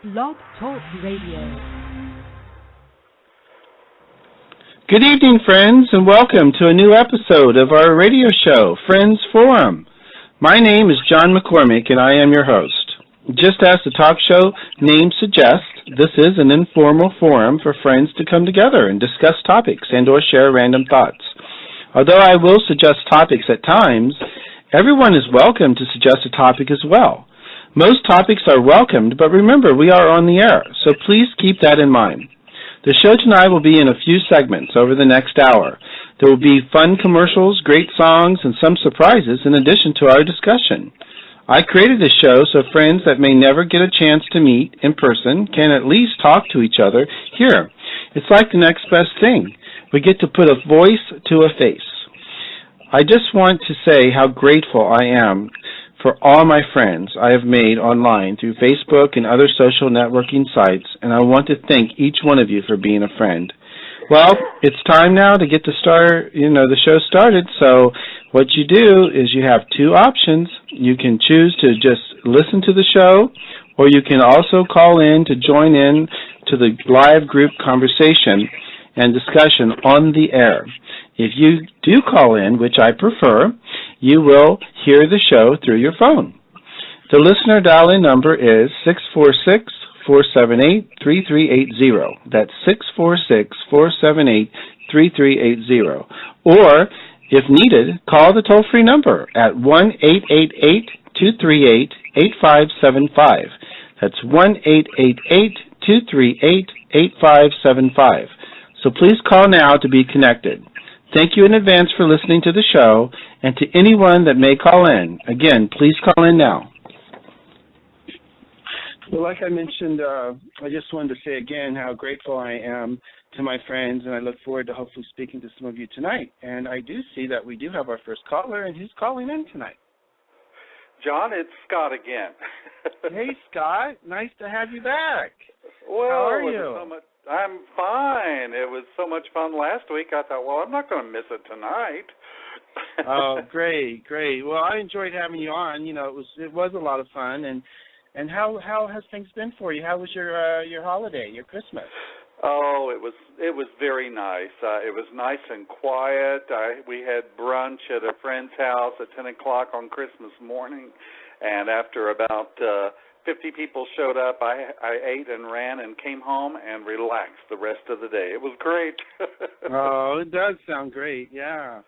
Blog Talk Radio. Good evening, friends, and welcome to a new episode of our radio show, Friends Forum. My name is John McCormick, and I am your host. Just as the talk show name suggests, this is an informal forum for friends to come together and discuss topics and or share random thoughts. Although I will suggest topics at times, everyone is welcome to suggest a topic as well. Most topics are welcomed, but remember, we are on the air, so please keep that in mind. The show tonight will be in a few segments over the next hour. There will be fun commercials, great songs, and some surprises in addition to our discussion. I created this show so friends that may never get a chance to meet in person can at least talk to each other here. It's like the next best thing. We get to put a voice to a face. I just want to say how grateful I am for all my friends I have made online through Facebook and other social networking sites, and I want to thank each one of you for being a friend. Well, it's time now to get the show started, so what you do is you have two options. You can choose to just listen to the show, or you can also call in to join in to the live group conversation and discussion on the air. If you do call in, which I prefer, you will hear the show through your phone. The listener dial-in number is 646-478-3380. That's 646-478-3380. Or, if needed, call the toll-free number at 1-888-238-8575. That's 1-888-238-8575. So please call now to be connected. Thank you in advance for listening to the show, and to anyone that may call in. Again, please call in now. Well, like I mentioned, I just wanted to say again how grateful I am to my friends, and I look forward to hopefully speaking to some of you tonight. And I do see that we do have our first caller, and who's calling in tonight? John, it's Scott again. Hey, Scott. Nice to have you back. Well, how are you? I'm fine. It was so much fun last week. I thought, well, I'm not going to miss it tonight. Oh, great. Well, I enjoyed having you on. You know, it was a lot of fun. And how has things been for you? How was your holiday, your Christmas? Oh, it was very nice. It was nice and quiet. We had brunch at a friend's house at 10 o'clock on Christmas morning, and after about 50 people showed up, I ate and ran and came home and relaxed the rest of the day. It was great. Oh, it does sound great, yeah.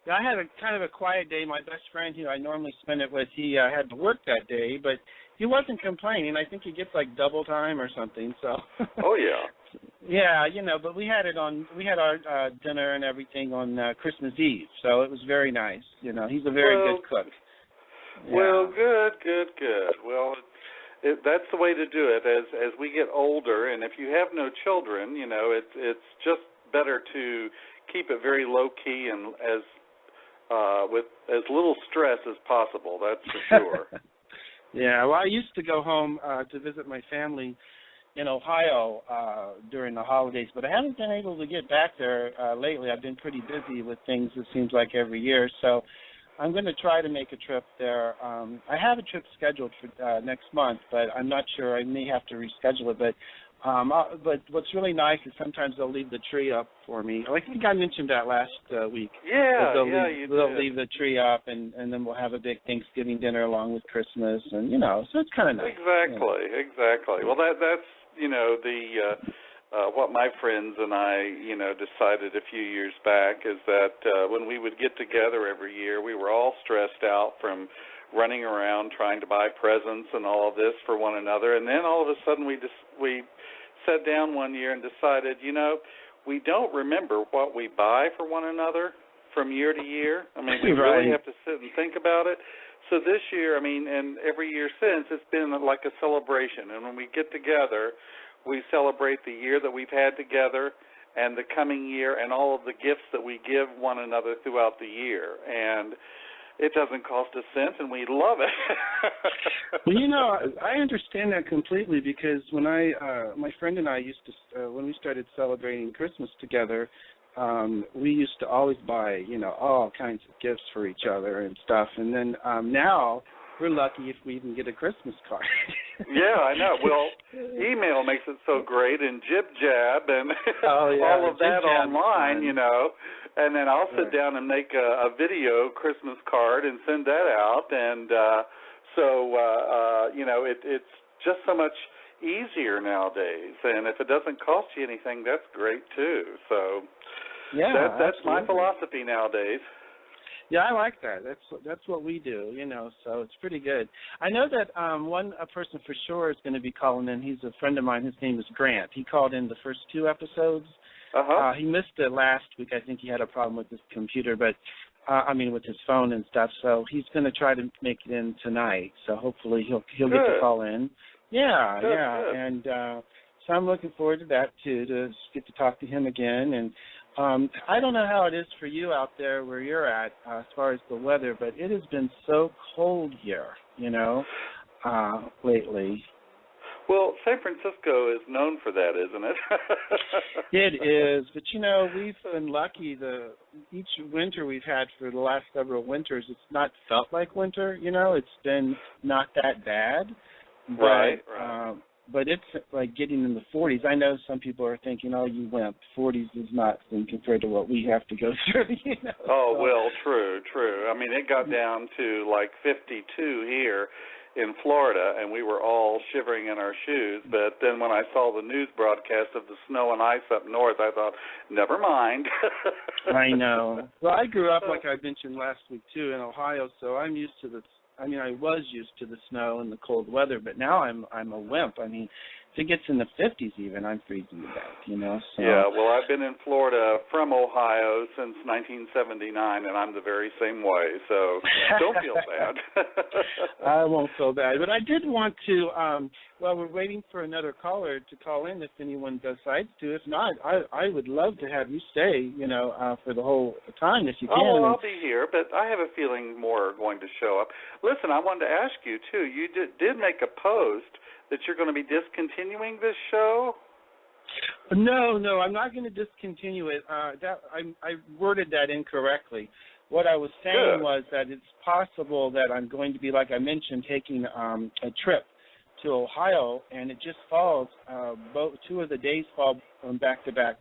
I had a kind of a quiet day. My best friend who I normally spend it with, he had to work that day, but he wasn't complaining. I think he gets like double time or something. So. Oh yeah. Yeah, but we had our dinner and everything on Christmas Eve, so it was very nice. He's a very good cook. Yeah. Well, good. Well, that's the way to do it. As we get older, and if you have no children, it's just better to keep it very low key and with as little stress as possible. That's for sure. Yeah. Well, I used to go home to visit my family in Ohio during the holidays, but I haven't been able to get back there lately. I've been pretty busy with things, it seems like, every year, so I'm going to try to make a trip there. I have a trip scheduled for next month, but I'm not sure. I may have to reschedule it, but what's really nice is sometimes they'll leave the tree up for me. I think I mentioned that last week. Yeah, they'll leave the tree up, and then we'll have a big Thanksgiving dinner along with Christmas, and so it's kind of nice. Exactly. Well, that's what my friends and I decided a few years back is that when we would get together every year, we were all stressed out from running around trying to buy presents and all of this for one another, and then all of a sudden we sat down one year and decided, we don't remember what we buy for one another from year to year. I mean, we really have to sit and think about it. So this year, and every year since, it's been like a celebration. And when we get together, we celebrate the year that we've had together and the coming year and all of the gifts that we give one another throughout the year. And it doesn't cost a cent, and we love it. Well, I understand that completely because when my friend and I used to, when we started celebrating Christmas together, we used to always buy, all kinds of gifts for each other and stuff. And then now we're lucky if we even get a Christmas card. Yeah, I know. Well, email makes it so great, and Jib Jab and all of that online, you know. And then I'll sit down and make a video Christmas card and send that out. And you know, it's just so much easier nowadays. And if it doesn't cost you anything, that's great too. So that's my philosophy nowadays. Yeah, I like that. That's what we do, you know, so it's pretty good. I know that a person for sure is going to be calling in. He's a friend of mine. His name is Grant. He called in the first 2 episodes. He missed it last week. I think he had a problem with his computer, but with his phone and stuff. So he's going to try to make it in tonight. So hopefully he'll get to call in. Yeah, good. And so I'm looking forward to that too, to get to talk to him again. And I don't know how it is for you out there where you're at as far as the weather, but it has been so cold here, you know, lately. Well, San Francisco is known for that, isn't it? It is, but, you know, we've been lucky. Each winter we've had for the last several winters, it's not felt like winter, you know. It's been not that bad. But, right. But it's like getting in the 40s. I know some people are thinking, oh, you wimp. 40s is nothing compared to what we have to go through, you know. Oh, well, true. I mean, it got down to like 52 here in Florida, and we were all shivering in our shoes. But then when I saw the news broadcast of the snow and ice up north, I thought, never mind. I know. Well, I grew up, like I mentioned last week, too, in Ohio, so I'm used to I was used to the snow and the cold weather, but now I'm a wimp. I mean, if it gets in the 50s even, I'm freezing to death, you know. So. Yeah, well, I've been in Florida from Ohio since 1979, and I'm the very same way, so don't feel bad. I won't feel bad. But I did want to, while we're waiting for another caller to call in, if anyone decides to. If not, I would love to have you stay, you know, for the whole time if you can. Oh, well, I'll be here, but I have a feeling more are going to show up. Listen, I wanted to ask you, too, you did make a post that you're going to be discontinuing this show? No, I'm not going to discontinue it. I worded that incorrectly. What I was saying was that it's possible that I'm going to be, like I mentioned, taking a trip to Ohio, and it just falls, 2 of the days fall on back-to-back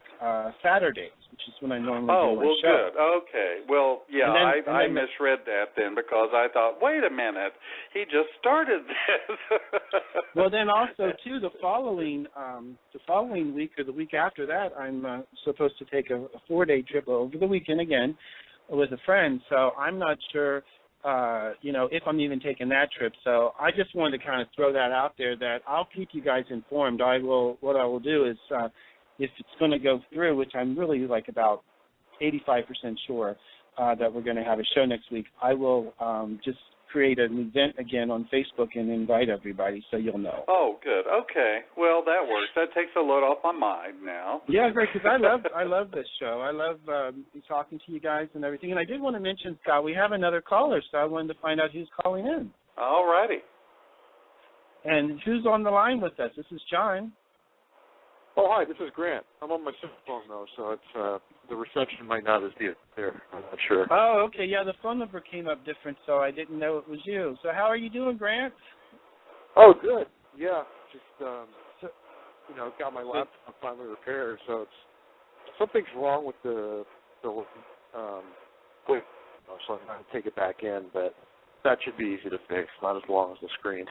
Saturdays, which is when I normally do my show. Oh, well, good. Okay. Well, yeah, I misread that then because I thought, wait a minute, he just started this. Well, then also, too, the following week or the week after that, I'm supposed to take a 4-day trip over the weekend again with a friend, so I'm not sure if I'm even taking that trip. So I just wanted to kind of throw that out there that I'll keep you guys informed. What I will do is if it's going to go through, which I'm really like about 85% sure that we're going to have a show next week, I will just create an event again on Facebook and invite everybody so you'll know. Oh, good. Okay. Well, that works. That takes a load off my mind now. Yeah, great, because I love this show. I love talking to you guys and everything. And I did want to mention, Scott, we have another caller, so I wanted to find out who's calling in. All righty. And who's on the line with us? This is John. Oh, hi, this is Grant. I'm on my cell phone, though, so it's the reception might not be there. I'm not sure. Oh, okay. Yeah, the phone number came up different, so I didn't know it was you. So how are you doing, Grant? Oh, good. Yeah, just, got my laptop finally repaired, so something's wrong with the so I'm going to take it back in, but that should be easy to fix, not as long as the screen.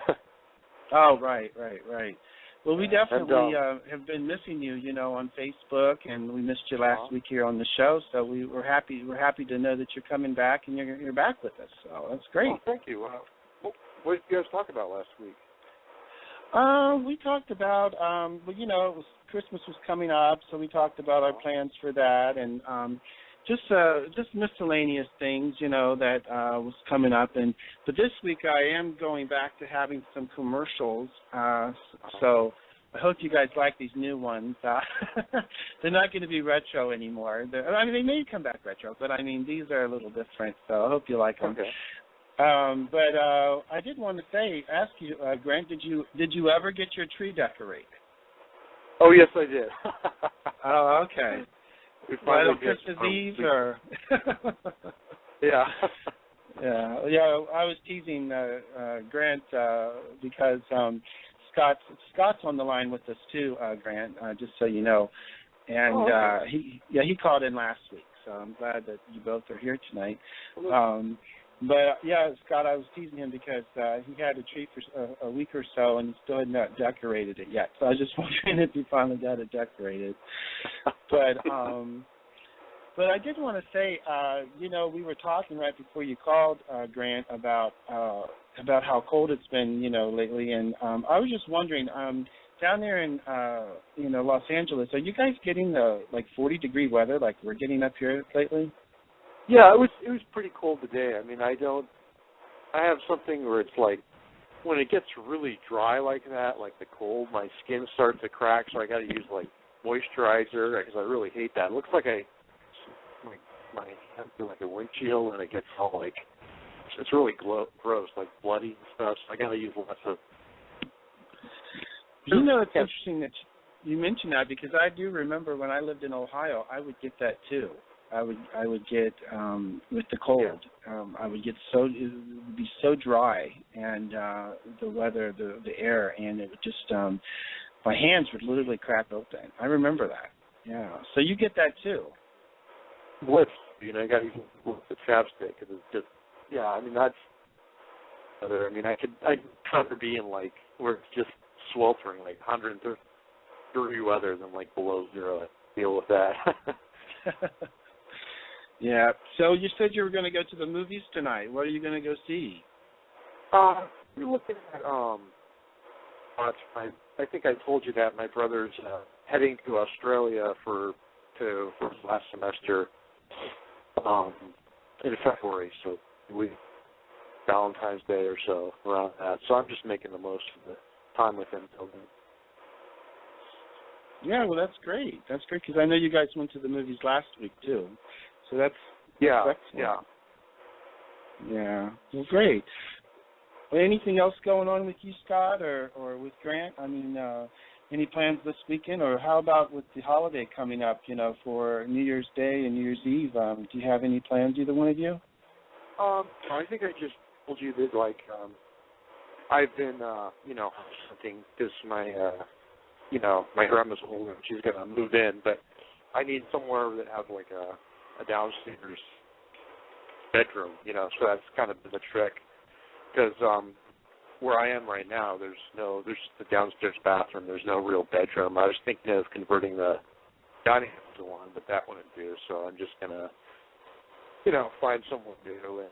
Oh, right. Well, we definitely have been missing you, on Facebook, and we missed you last week here on the show. So we're happy to know that you're coming back and you're back with us. So that's great. Oh, thank you. What did you guys talk about last week? We talked about, Christmas was coming up, so we talked about our plans for that, and just miscellaneous things, that was coming up. But this week I am going back to having some commercials, so I hope you guys like these new ones. They're not going to be retro anymore. They may come back retro, but these are a little different, so I hope you like them. Okay. But I did want to ask you, Grant, did you ever get your tree decorated? Oh, yes, I did. Oh, okay. Right on Christmas Eve, or? Yeah. Yeah. I was teasing Grant because Scott's on the line with us too, Grant. Just so you know, and okay. he called in last week, so I'm glad that you both are here tonight. But Scott, I was teasing him because he had a tree for a week or so, and he still had not decorated it yet. So I was just wondering if he finally got it decorated. But I did want to say, we were talking right before you called, Grant, about how cold it's been, lately, and I was just wondering, down there in Los Angeles, are you guys getting the 40-degree weather like we're getting up here lately? Yeah, it was pretty cold today. I mean, I have something where it's like when it gets really dry like that, like the cold, my skin starts to crack, so I got to use moisturizer because I really hate that. It looks like my hands are like a windshield, and it gets all it's really gross, like bloody and stuff. So I got to use lots of. It's interesting that you mentioned that because I do remember when I lived in Ohio, I would get that too. I would get with the cold. I would get it would be so dry, and the weather, the air, and it would just my hands would literally crack open. I remember that. Yeah. So you get that too. Lips, I got to use the chapstick. It's just, I mean that's. I mean I could rather be in where it's just sweltering 130 degree weather than below zero. I deal with that. Yeah. So you said you were going to go to the movies tonight. What are you going to go see? We're looking at I think I told you that my brother's heading to Australia for his last semester in February, so Valentine's Day or so around that. So I'm just making the most of the time with him till then. Yeah, well, that's great. That's great because I know you guys went to the movies last week too. So that's excellent. Yeah. Well, great. Well, anything else going on with you, Scott, or with Grant? I mean, any plans this weekend, or how about with the holiday coming up? For New Year's Day and New Year's Eve. Do you have any plans, either one of you? I think I just told you that I've been hunting because my my grandma's old and she's gonna move in, but I need somewhere that has a downstairs bedroom, so that's kind of been the trick. Because where I am right now, there's the downstairs bathroom. There's no real bedroom. I was thinking of converting the dining room to one, but that wouldn't do. So I'm just gonna, find someone new and,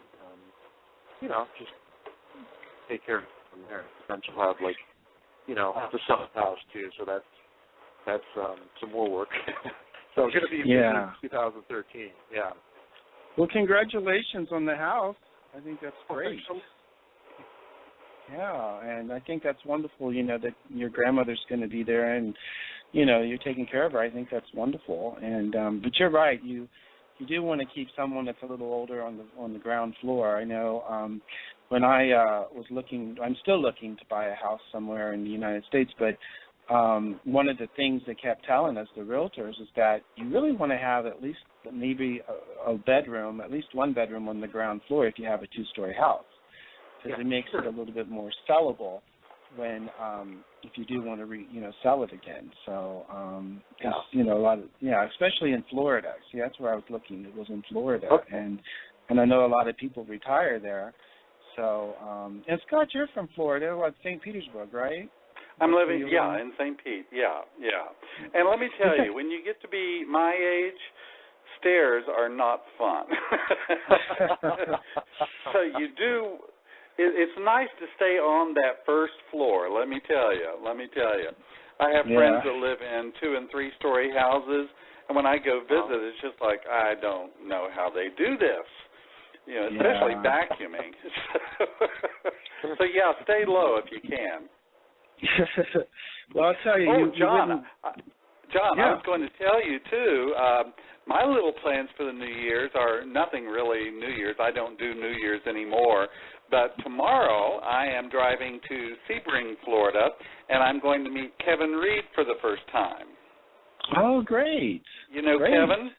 just take care of it from there. Then she'll have have to sell the house too. So that's some more work. So it's gonna be 2013. Yeah. Well, congratulations on the house. I think that's great. Yeah, and I think that's wonderful, that your grandmother's going to be there and, you're taking care of her. I think that's wonderful. And but you're right. You do want to keep someone that's a little older on the ground floor. I know when I was looking, I'm still looking to buy a house somewhere in the United States, but one of the things they kept telling us, the realtors, is that you really want to have at least maybe a bedroom, at least one bedroom on the ground floor if you have a two-story house. Because it makes it a little bit more sellable when if you do want to sell it again. So a lot of especially in Florida. See, that's where I was looking. It was in Florida, and I know a lot of people retire there. So and Scott, you're from Florida, St. Petersburg, right? I'm living in St. Pete. Yeah. And let me tell you, when you get to be my age, stairs are not fun. So you do. It's nice to stay on that first floor, let me tell you. I have friends that live in 2- and 3-story houses, and when I go visit, it's just like, I don't know how they do this, especially vacuuming. So, stay low if you can. Well, I'll tell you. John, I was going to tell you, too, my little plans for the New Year's are nothing really New Year's. I don't do New Year's anymore. But tomorrow I am driving to Sebring, Florida, and I'm going to meet Kevin Reed for the first time. Oh, great. You know Kevin?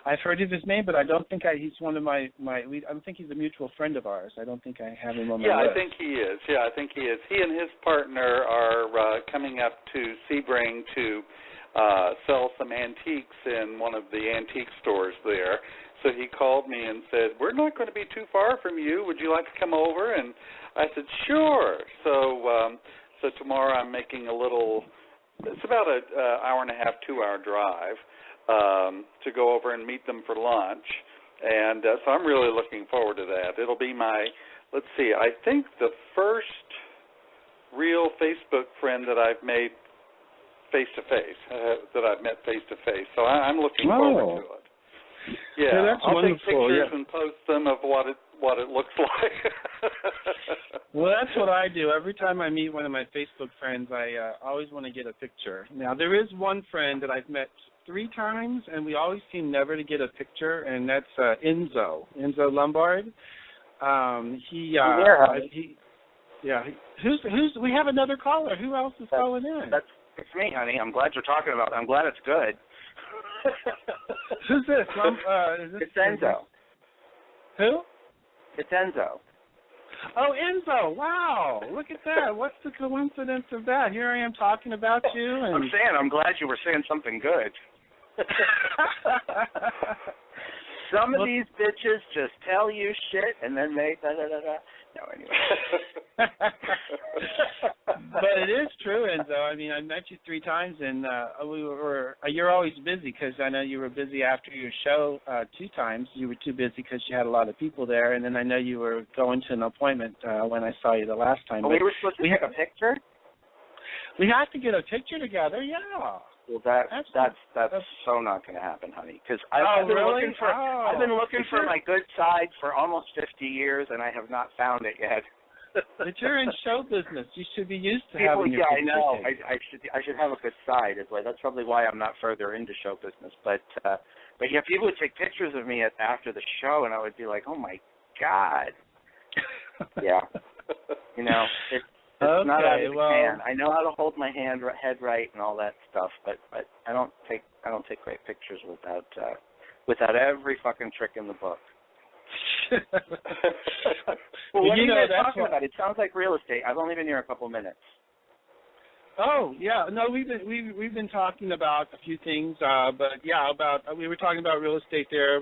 I've heard of his name, but I don't think he's one of my I don't think he's a mutual friend of ours. I don't think I have him on my list. I think he is. Yeah, I think he is. He and his partner are coming up to Sebring to sell some antiques in one of the antique stores there. So he called me and said, "We're not going to be too far from you. Would you like to come over?" And I said, "Sure." So tomorrow I'm making a little. It's about an hour and a half, 2-hour drive to go over and meet them for lunch. And so I'm really looking forward to that. It'll be my, let's see, I think the first real Facebook friend that I've made face-to-face, that I've met face-to-face. So I'm looking forward to it. Yeah, that's I'll wonderful. take pictures and post them of what it looks like. Well, that's what I do. Every time I meet one of my Facebook friends, I always want to get a picture. Now, there is one friend that I've met 3 times, and we always seem never to get a picture, and that's Enzo Lombard. We have another caller. Who else is calling in? It's me, honey. I'm glad you're talking about it. I'm glad it's good. Who's this? It's Enzo. Who? It's Enzo. Oh, Enzo! Wow, look at that! What's the coincidence of that? Here I am talking about you, and I'm saying I'm glad you were saying something good. Some of these bitches just tell you shit, and then they da-da-da-da. No, anyway. But it is true, Enzo. I mean, I met you 3 times, and you're always busy because I know you were busy after your show 2 times. You were too busy because you had a lot of people there, and then I know you were going to an appointment when I saw you the last time. Oh, we were supposed to take a picture? We have to get a picture together, yeah. Well, that's so not going to happen, honey. Because I've been looking for my good side for almost 50 years, and I have not found it yet. But you're in show business. You should be used to people, having your I know. taken. I should have a good side. That's probably why I'm not further into show business. But yeah, people would take pictures of me after the show, and I would be like, oh my God. Yeah. You know, it's not out of the can. I know how to hold my head right and all that stuff, but I don't take great pictures without every fucking trick in the book. Well, what are you guys talking about? It sounds like real estate. I've only been here a couple minutes. Oh yeah, no, we've been talking about a few things, but yeah, we were talking about real estate there.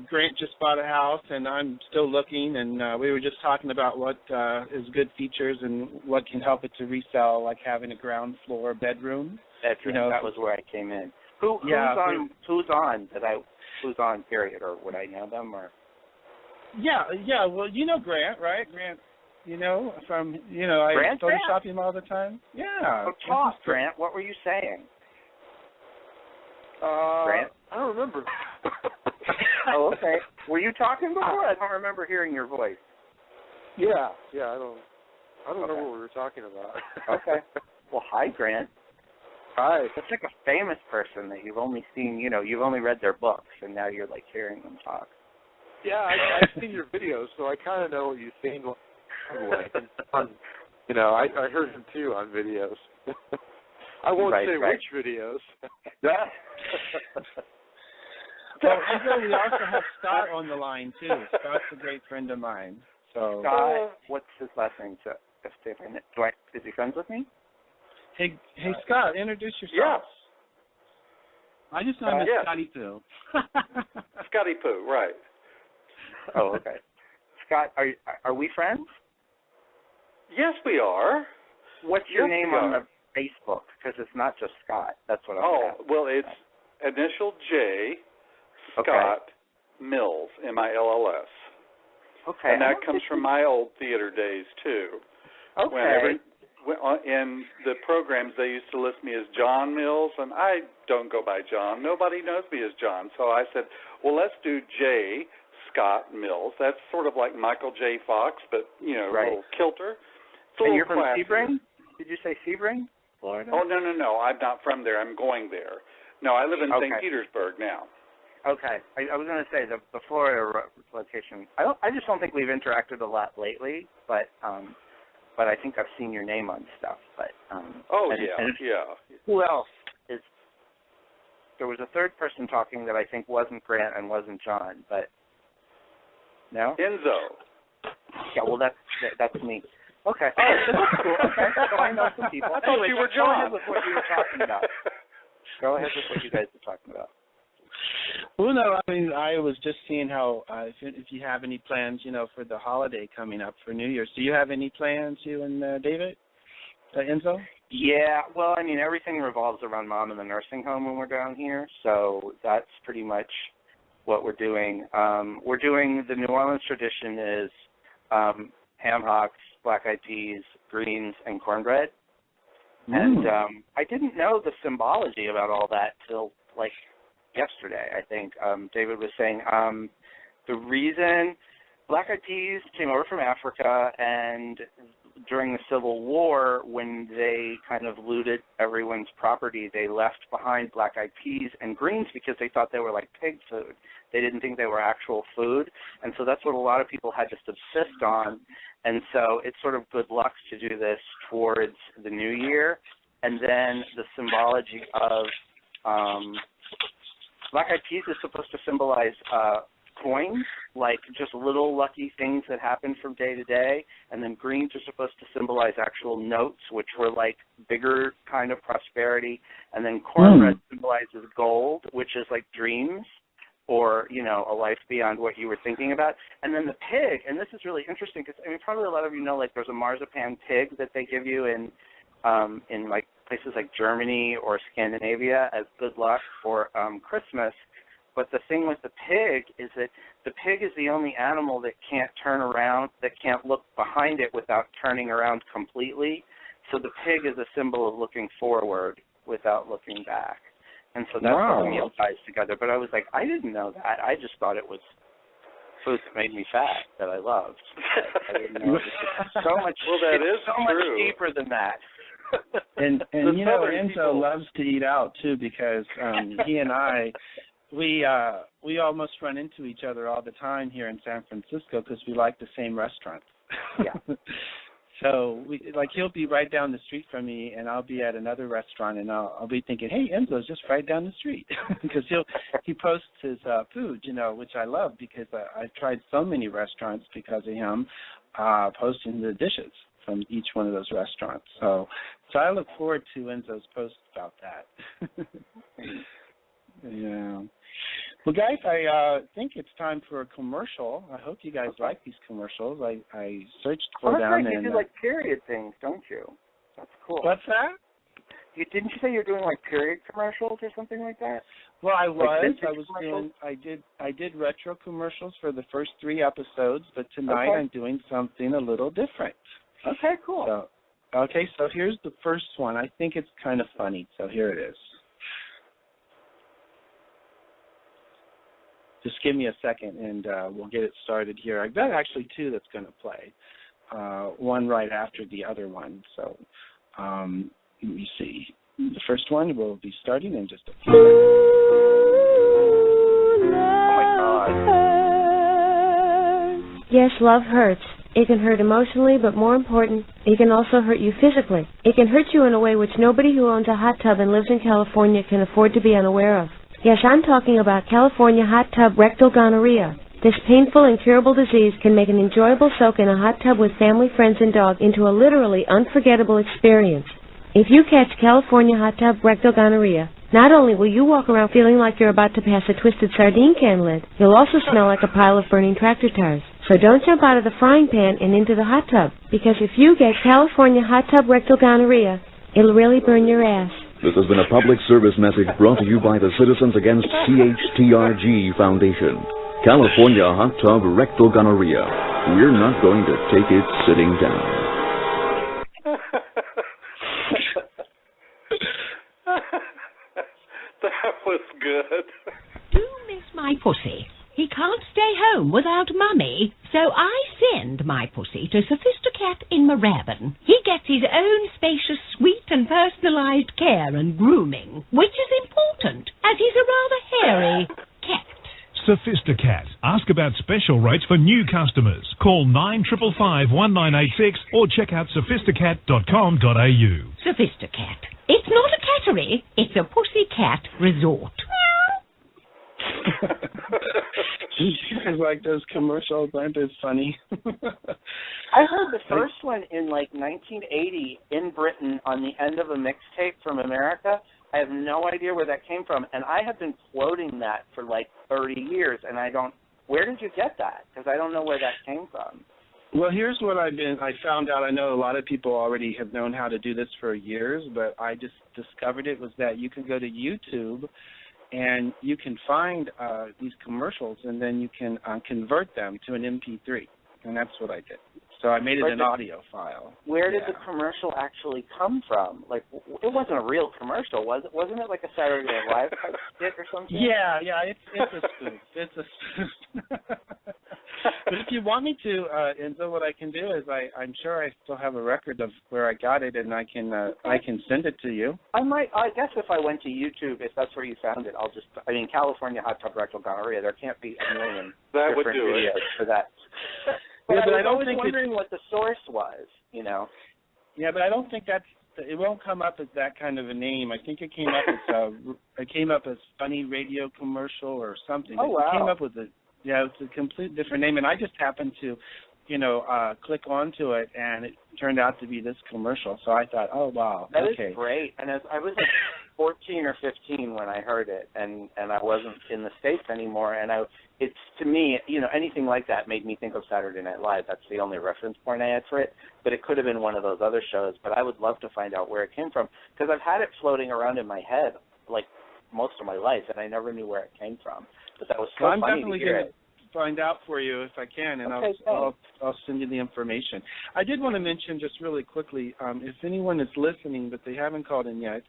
Grant just bought a house, and I'm still looking, and we were just talking about what is good features and what can help it to resell, like having a ground floor bedroom. You know, that was where I came in. Who's on? Period, or would I know them or? Yeah. Well, you know Grant, right? Grant. You know, I Photoshop him all the time. Yeah. Oh, talk, Grant. What were you saying? Grant? I don't remember. Oh, okay. Were you talking before? I don't remember hearing your voice. Yeah. I don't remember what we were talking about. Okay. Well, hi, Grant. Hi. It's like a famous person that you've only seen, you've only read their books, and now you're, like, hearing them talk. Yeah, I've seen your videos, so I kind of know what you think. I heard him too on videos. I won't say which videos. Yeah. Well, we also have Scott on the line too. Scott's a great friend of mine. So Scott, what's his last name? Is he friends with me? Hey, Scott, introduce yourself. Yes. I just know him as Scotty Poo. Scotty Poo, right. Oh, okay. Scott, are we friends? Yes, we are. What's your name on the Facebook? Because it's not just Scott. That's what I'm asking. Well, it's initial J, Scott Mills, Mills. Okay. And that comes from my old theater days, too. Okay. In the programs, they used to list me as John Mills, and I don't go by John. Nobody knows me as John. So I said, well, let's do J, Scott Mills. That's sort of like Michael J. Fox, but, a little kilter. And you're from Sebring? Did you say Sebring, Florida? Oh, no. I'm not from there. I'm going there. No, I live in St. Petersburg now. Okay. I was going to say the Florida location. I just don't think we've interacted a lot lately, but I think I've seen your name on stuff. But yeah. Who else is there was a third person talking that I think wasn't Grant and wasn't John, but no? Enzo. Yeah, well, that's me. Okay. Oh, that's cool. Okay, so I know some people. I thought you were Go ahead John. with what you were talking about. Go ahead with what you guys were talking about. Well, no, I mean, I was just seeing how if you have any plans, for the holiday coming up for New Year's. Do you have any plans, you and David, Enzo? Yeah, well, I mean, everything revolves around Mom in the nursing home when we're down here, so that's pretty much what we're doing. We're doing the New Orleans tradition is ham hocks, black-eyed peas, greens, and cornbread. And I didn't know the symbology about all that till, yesterday, I think. David was saying the reason black-eyed peas came over from Africa, and during the Civil War, when they kind of looted everyone's property, they left behind black-eyed peas and greens because they thought they were like pig food. They didn't think they were actual food, and so that's what a lot of people had to subsist on. And so it's sort of good luck to do this towards the new year. And then the symbology of black-eyed peas is supposed to symbolize coins, like just little lucky things that happen from day to day, and then greens are supposed to symbolize actual notes, which were like bigger kind of prosperity, and then cornbread symbolizes gold, which is like dreams or, a life beyond what you were thinking about. And then the pig, and this is really interesting because, probably a lot of you know, there's a marzipan pig that they give you in places like Germany or Scandinavia as good luck for Christmas. But the thing with the pig is that the pig is the only animal that can't turn around, that can't look behind it without turning around completely. So the pig is a symbol of looking forward without looking back. And so that's how the meal ties together. But I was like, I didn't know that. I just thought it was food that made me fat that I loved. I didn't know it was so much. Well, that is so much deeper than that. And Enzo loves to eat out too because he and I. We almost run into each other all the time here in San Francisco because we like the same restaurants. Yeah. So he'll be right down the street from me, and I'll be at another restaurant, and I'll be thinking, hey, Enzo's just right down the street because he posts his food, which I love because I've tried so many restaurants because of him posting the dishes from each one of those restaurants. So I look forward to Enzo's posts about that. Yeah. Well, guys, I think it's time for a commercial. I hope you guys like these commercials. I searched for them. Right. You and do like period things, don't you? That's cool. What's that? Didn't you say you're doing like period commercials or something like that? Well, I was commercials? I did retro commercials for the first 3 episodes, but tonight I'm doing something a little different. Okay, cool. So here's the first one. I think it's kind of funny. So here it is. Just give me a second, and we'll get it started here. I've got actually 2 that's going to play, one right after the other one. So let me see. The first one will be starting in just a few seconds. Oh, my God. Yes, love hurts. It can hurt emotionally, but more important, it can also hurt you physically. It can hurt you in a way which nobody who owns a hot tub and lives in California can afford to be unaware of. Yes, I'm talking about California hot tub rectal gonorrhea. This painful, incurable disease can make an enjoyable soak in a hot tub with family, friends, and dog into a literally unforgettable experience. If you catch California hot tub rectal gonorrhea, not only will you walk around feeling like you're about to pass a twisted sardine can lid, you'll also smell like a pile of burning tractor tires. So don't jump out of the frying pan and into the hot tub, because if you get California hot tub rectal gonorrhea, it'll really burn your ass. This has been a public service message brought to you by the Citizens Against CHTRG Foundation. California hot tub rectal gonorrhea. We're not going to take it sitting down. That was good. Do miss my pussy. He can't stay home without Mummy, so I send my pussy to Sophisticat in Moorabbin. He gets his own spacious suite and personalized care and grooming, which is important, as he's a rather hairy cat. Sophisticat. Ask about special rates for new customers. Call 9555-1986 or check out sophisticat.com.au. Sophisticat. It's not a cattery, it's a pussycat resort. always like those commercials. Aren't they funny? I heard the first one in like 1980 in Britain on the end of a mixtape from America. I have no idea where that came from, and I have been quoting that for like 30 years, and I don't. Where did you get that? Because I don't know where that came from. Well, here's what I found out. I know a lot of people already have known how to do this for years, but I just discovered it was that you can go to YouTube and you can find these commercials, and then you can convert them to an MP3, and that's what I did. So I made it an audio file. Where did the commercial actually come from? Like, it wasn't a real commercial, was it? Wasn't it like a Saturday Night Live type skit or something? Yeah, it's a spoof. It's a spoof. But if you want me to, Enzo, what I can do is I'm sure I still have a record of where I got it, and I can send it to you. I guess if I went to YouTube, if that's where you found it, California hot tub rectal gonorrhea, there can't be a million different videos for that. But I was always wondering what the source was, you know. Yeah, but I don't think it won't come up as that kind of a name. I think it came up as funny radio commercial or something. Oh, wow. It came up with it's a complete different name, and I just happened to, click onto it, and it turned out to be this commercial. So I thought, oh wow, that is great. And as I was like 14 or 15 when I heard it, and I wasn't in the States anymore, and it's to me, anything like that made me think of Saturday Night Live. That's the only reference point I had for it, but it could have been one of those other shows. But I would love to find out where it came from, because I've had it floating around in my head like most of my life, and I never knew where it came from. But that was so I'm funny definitely to hear it. Find out for you if I can, and okay, I'll send you the information. I did want to mention just really quickly, if anyone is listening but they haven't called in yet,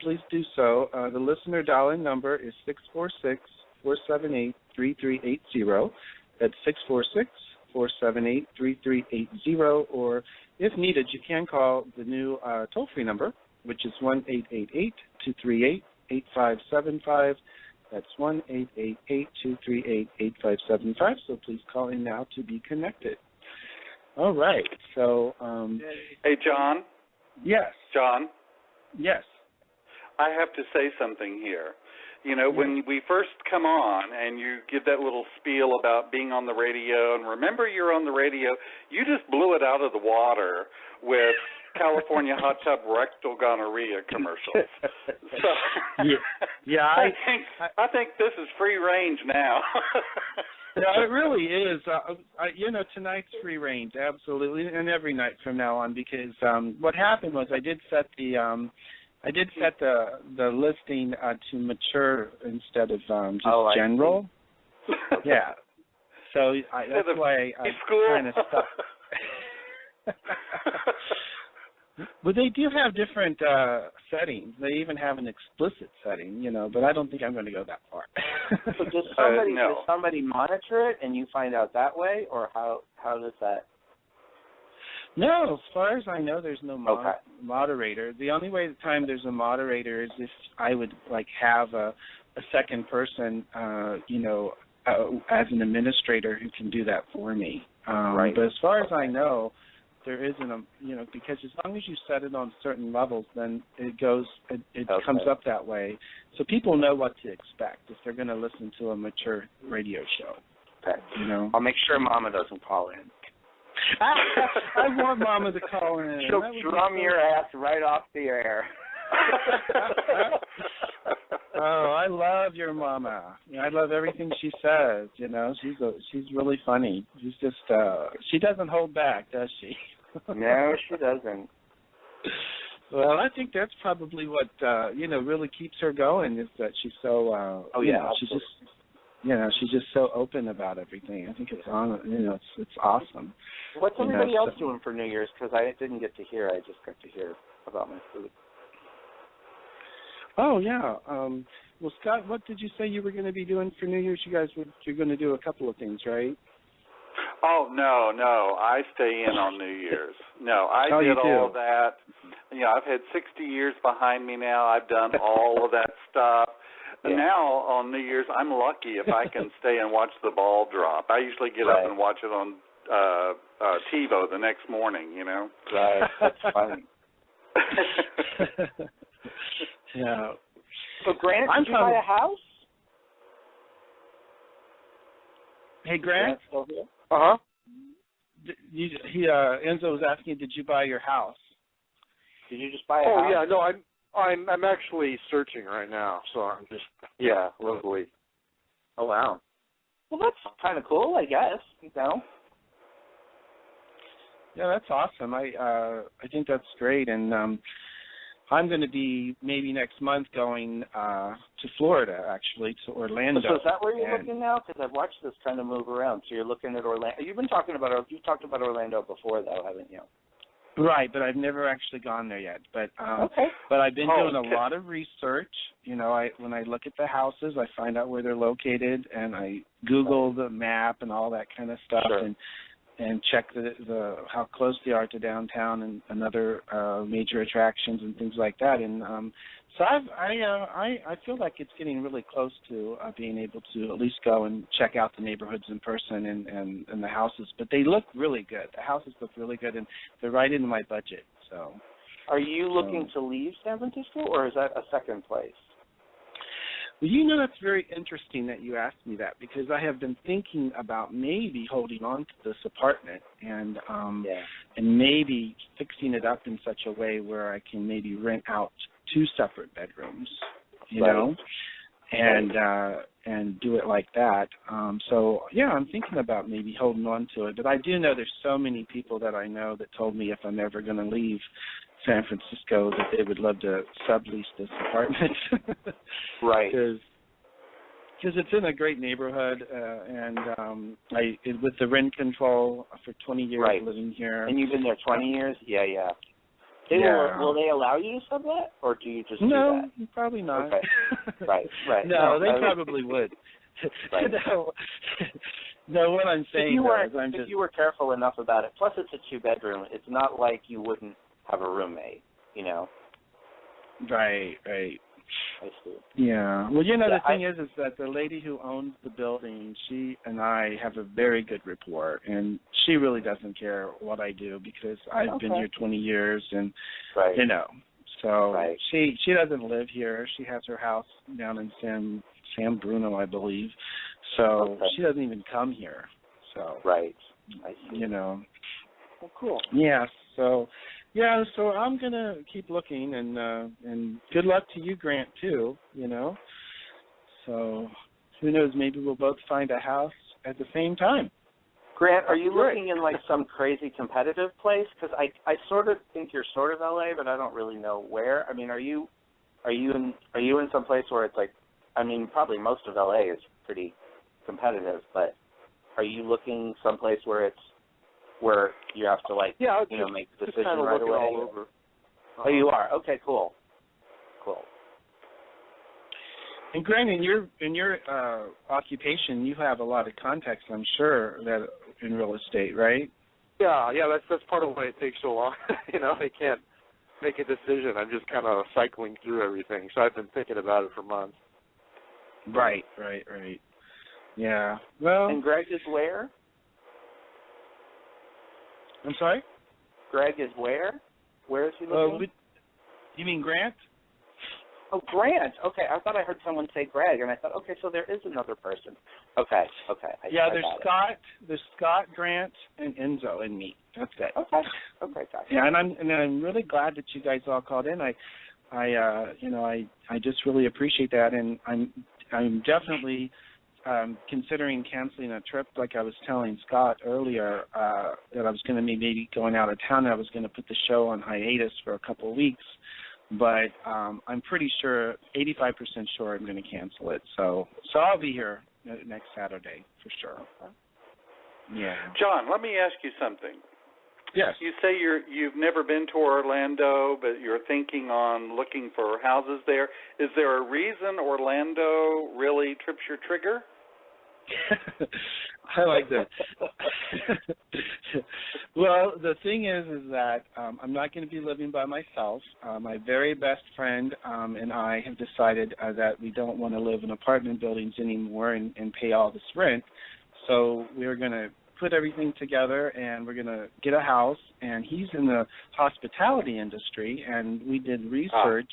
please do so. The listener dial-in number is 646-478-3380. That's 646-478-3380. Or if needed, you can call the new toll-free number, which is 1-888-238-8575. That's 1-888-238-8575. So please call in now to be connected. All right. So. Hey, John. Yes. John. Yes. I have to say something here. When we first come on and you give that little spiel about being on the radio, and remember you're on the radio, you just blew it out of the water with California hot tub rectal gonorrhea commercials. So, I think this is free range now. Yeah, it really is. Tonight's free range, absolutely, and every night from now on, because what happened was I did set the listing to mature instead of just general. Yeah. So that's why I kind of stuck. But they do have different settings. They even have an explicit setting, but I don't think I'm going to go that far. So does somebody monitor it and you find out that way, or how does that? No, as far as I know, there's no moderator. The only time there's a moderator is if I would have a second person, as an administrator who can do that for me. Right. But as far as I know, there isn't because as long as you set it on certain levels, then it comes up that way. So people know what to expect if they're going to listen to a mature radio show. Okay. I'll make sure Mama doesn't call in. I want Mama to call in. She'll drum your ass right off the air. Oh, I love your Mama. I love everything she says. She's really funny. She's just she doesn't hold back, does she? No, she doesn't. Well, I think that's probably what really keeps her going, is that she's so she's just so open about everything. I think it's it's awesome. What's everybody else doing for New Year's? Because I didn't get to hear. I just got to hear about my food. Oh yeah. Well, Scott, what did you say you were going to be doing for New Year's? You're going to do a couple of things, right? Oh no, I stay in on New Year's. No, I did all that. I've had 60 years behind me now. I've done all of that stuff. Yeah. Now on New Year's, I'm lucky if I can stay and watch the ball drop. I usually get up and watch it on TiVo the next morning. Right, that's funny. Yeah. So, Grant, did you buy a house? Hey, Grant. Still here? Uh-huh. Enzo was asking, did you buy your house? Did you just buy a house? Oh, yeah, no, I'm actually searching right now, so I'm just, locally. Oh, wow. Well, that's kind of cool, I guess, you know. Yeah, that's awesome. I think that's great, and I'm going to be maybe next month going to Florida, actually, to Orlando. So is that where you're looking now? Because I've watched this kind of move around. So you're looking at Orlando. You've talked about Orlando before, though, haven't you? Right, but I've never actually gone there yet. But okay. But I've been doing a lot of research. You know, when I look at the houses, I find out where they're located, and I Google the map and all that kind of stuff, sure. and check the how close they are to downtown and other major attractions and things like that. And so I feel like it's getting really close to being able to at least go and check out the neighborhoods in person and the houses. But they look really good. The houses look really good, and they're right into my budget. So, are you looking to leave San Francisco, or is that a second place? Well, you know, it's very interesting that you asked me that, because I have been thinking about maybe holding on to this apartment and maybe fixing it up in such a way where I can maybe rent out 2 separate bedrooms, you know, and do it like that. So yeah, I'm thinking about maybe holding on to it. But I do know there's so many people that I know that told me if I'm ever going to leave San Francisco that they would love to sublease this apartment. Right. Because it's in a great neighborhood, and with the rent control for 20 years living here. And you've been there 20 years? Yeah. Will they allow you to sublet, or do you just do that? No, probably not. Okay. Right. No, they probably would. Right. No, what I'm saying if you were careful enough about it, plus it's a 2-bedroom, it's not like you wouldn't have a roommate, you know. Right. I see. Yeah. Well, you know, the thing is that the lady who owns the building, she and I have a very good rapport, and she really doesn't care what I do because I've been here 20 years, and you know, so she doesn't live here. She has her house down in San Bruno, I believe. So she doesn't even come here. So I see. You know. Well, cool. Yeah. So I'm gonna keep looking, and good luck to you, Grant, too. You know, so who knows? Maybe we'll both find a house at the same time. Grant, are you looking in like some crazy competitive place? Because I sort of think you're sort of LA, but I don't really know where. I mean, are you in some place where it's like, I mean, probably most of LA is pretty competitive, but are you looking someplace where you have to make the decision kind of right away? all over. Oh, you are? Okay, cool. And Grant, in your occupation, you have a lot of contacts, I'm sure, that in real estate, right? Yeah. That's part of why it takes so long. You know, I can't make a decision. I'm just kind of cycling through everything. So I've been thinking about it for months. Right. Yeah. Well. And Greg is where? I'm sorry? Greg is where? Where is he looking? You mean Grant? Oh, Grant. Okay, I thought I heard someone say Greg, and I thought, okay, so there is another person. Okay. There's Scott, Grant, and Enzo, and me. That's it. Okay, gotcha. Yeah, and I'm really glad that you guys all called in. I just really appreciate that, and I'm definitely considering canceling a trip, like I was telling Scott earlier, that I was going to be maybe going out of town, and I was going to put the show on hiatus for a couple of weeks. But I'm pretty sure, 85% sure I'm going to cancel it. So I'll be here next Saturday for sure. Yeah. John, let me ask you something. Yes. You say you've never been to Orlando, but you're thinking on looking for houses there. Is there a reason Orlando really trips your trigger? I like that. Well, the thing is that I'm not going to be living by myself. My very best friend and I have decided that we don't want to live in apartment buildings anymore and pay all this rent. So we're going to put everything together, and we're going to get a house. And he's in the hospitality industry, and we did research.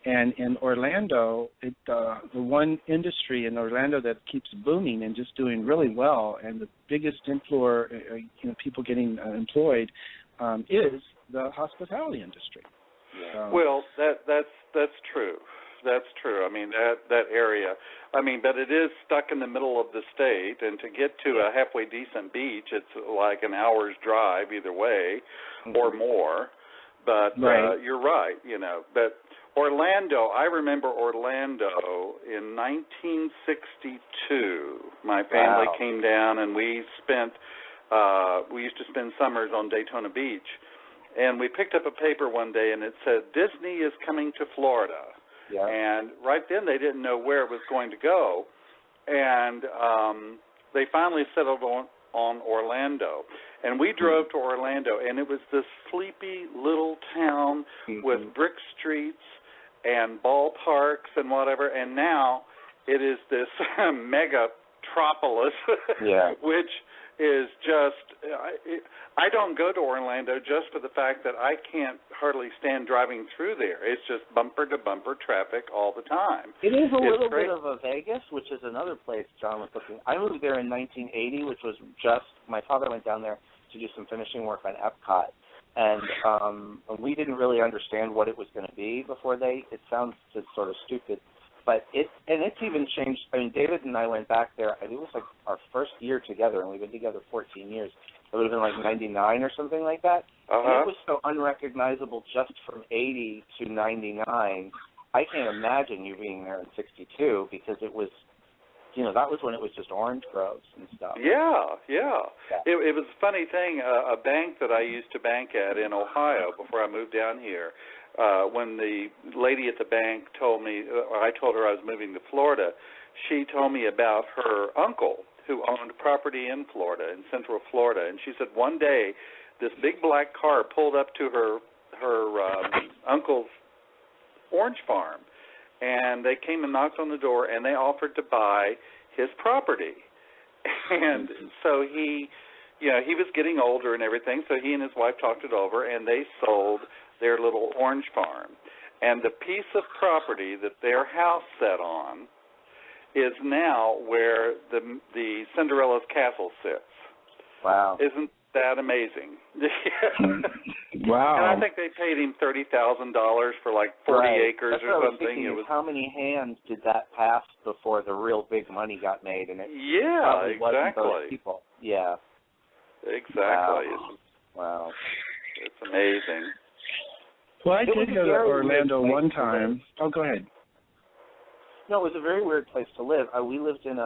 And in Orlando, the one industry in Orlando that keeps booming and just doing really well, and the biggest employer, people getting employed, is the hospitality industry. So. Well, that's true. That's true. I mean, that area. I mean, but it is stuck in the middle of the state, and to get to a halfway decent beach, it's like an hour's drive either way, or more. But you're right. But Orlando, I remember Orlando in 1962. My family came down, and we used to spend summers on Daytona Beach. And we picked up a paper one day, and it said, Disney is coming to Florida. Yeah. And right then they didn't know where it was going to go. And they finally settled on Orlando. And we drove to Orlando, and it was this sleepy little town with brick streets and ballparks and whatever. And now it is this megatropolis, which is just, I don't go to Orlando just for the fact that I can't hardly stand driving through there. It's just bumper-to-bumper traffic all the time. It is a little bit of a Vegas, which is another place John was looking. I moved there in 1980, which was my father went down there to do some finishing work on Epcot. And we didn't really understand what it was going to be before it sounds just sort of stupid. But it's even changed. I mean, David and I went back there. I think it was like our first year together, and we've been together 14 years. It would have been like 99 or something like that. And it was so unrecognizable just from 80 to 99. I can't imagine you being there in 62 because it was, that was when it was just orange groves and stuff. Yeah. It was a funny thing. A bank that I used to bank at in Ohio before I moved down here, when the lady at the bank told me, I told her I was moving to Florida, she told me about her uncle who owned property in Florida, in Central Florida. And she said one day this big black car pulled up to her uncle's orange farm, and they came and knocked on the door, and they offered to buy his property. And so he was getting older and everything, so he and his wife talked it over, and they sold their little orange farm. And the piece of property that their house sat on is now where the Cinderella's castle sits. Wow. Isn't that amazing? Wow. And I think they paid him $30,000 for like 40 acres That's or what something. I was thinking, how many hands did that pass before the real big money got made? And it probably wasn't those people. Yeah. Exactly. Wow. It's amazing. Well, I did go to Orlando one time. Oh, go ahead. No, it was a very weird place to live. We lived in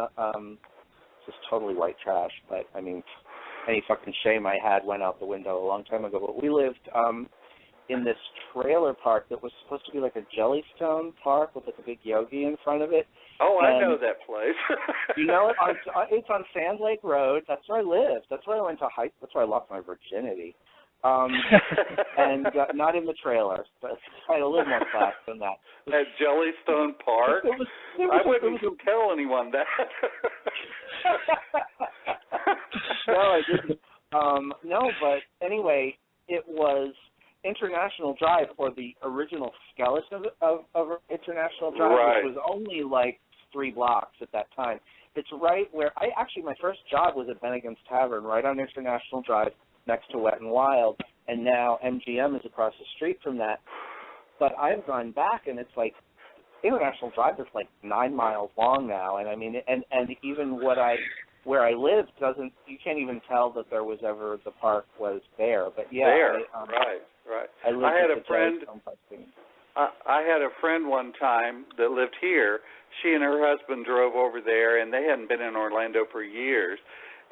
just totally white trash, but, I mean, any fucking shame I had went out the window a long time ago. But we lived in this trailer park that was supposed to be like a Jellystone park with like a big yogi in front of it. Oh, I know that place. You know it? It's on Sand Lake Road. That's where I lived. That's where I went to that's where I lost my virginity. And not in the trailer, but I had a little more class than that. At Jellystone Park? I wouldn't tell anyone that. No, I didn't. No, but anyway, it was International Drive, or the original skeleton of International Drive, which was only like 3 blocks at that time. It's right where my first job was at Bennigan's Tavern, right on International Drive, next to Wet and Wild, and now MGM is across the street from that. But I've gone back, and it's like International Drive is like 9 miles long now, and I mean, and even where I live you can't even tell that there was ever the park was there. But yeah, right. I had a friend one time that lived here. She and her husband drove over there, and they hadn't been in Orlando for years.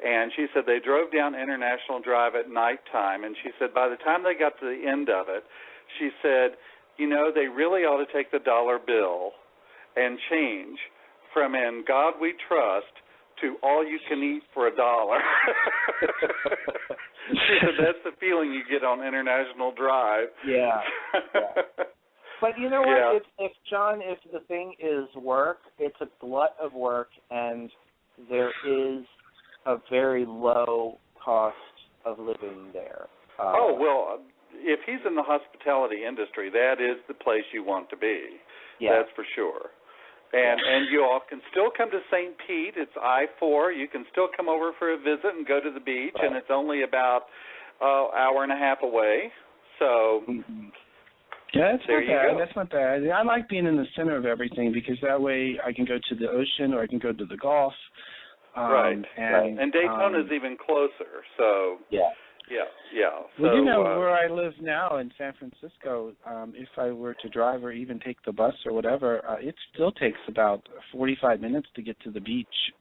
And she said they drove down International Drive at nighttime, and she said by the time they got to the end of it, she said, they really ought to take the dollar bill and change from "In God We Trust" to "all you can eat for $1." She said that's the feeling you get on International Drive. Yeah. But you know what? If the thing is work, it's a glut of work, and there is a very low cost of living there. Well, if he's in the hospitality industry, that is the place you want to be. That's for sure. And you all can still come to St. Pete. It's I-4. You can still come over for a visit and go to the beach, and it's only about hour and a half away. So yeah, that's there not you bad. go. That's not bad. I like being in the center of everything because that way I can go to the ocean or I can go to the Gulf. And Daytona's even closer. So yeah. Well, So, where I live now in San Francisco, if I were to drive or even take the bus or whatever, it still takes about 45 minutes to get to the beach,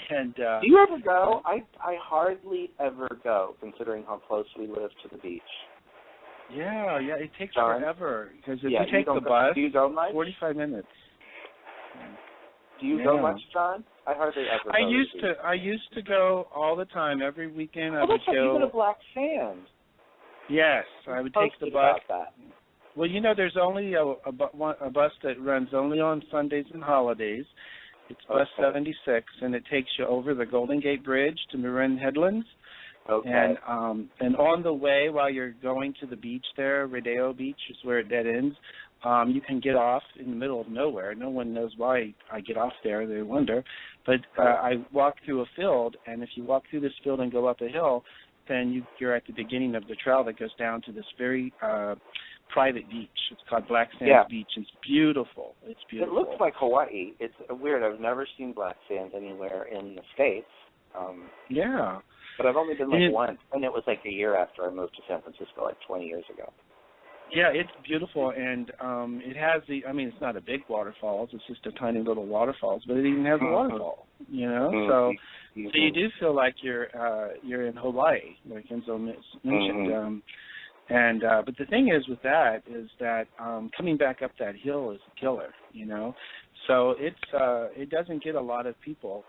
And do you ever go? I hardly ever go, considering how close we live to the beach. Yeah, it takes forever because if you take the bus, do you go much? 45 minutes. Do you go much, John? I hardly ever go. I used to go all the time. Every weekend I would go. You go to Black Sand. Yes, I would take the bus. Well, there's only a bus that runs only on Sundays and holidays. It's bus 76, and it takes you over the Golden Gate Bridge to Marin Headlands. Okay. And on the way, while you're going to the beach there, Rodeo Beach is where it dead ends. You can get off in the middle of nowhere. No one knows why I get off there. They wonder. But I walk through a field, and if you walk through this field and go up a hill, then you're at the beginning of the trail that goes down to this very private beach. It's called Black Sands Beach. It's beautiful. It looks like Hawaii. It's weird. I've never seen black sand anywhere in the States. But I've only been once, and it was like a year after I moved to San Francisco, like 20 years ago. Yeah, it's beautiful, and it has it's not a big waterfalls, it's just a tiny little waterfalls, but it even has a waterfall, So you do feel like you're in Hawaii, like Enzo mentioned. But the thing is with that is that coming back up that hill is a killer, So it doesn't get a lot of people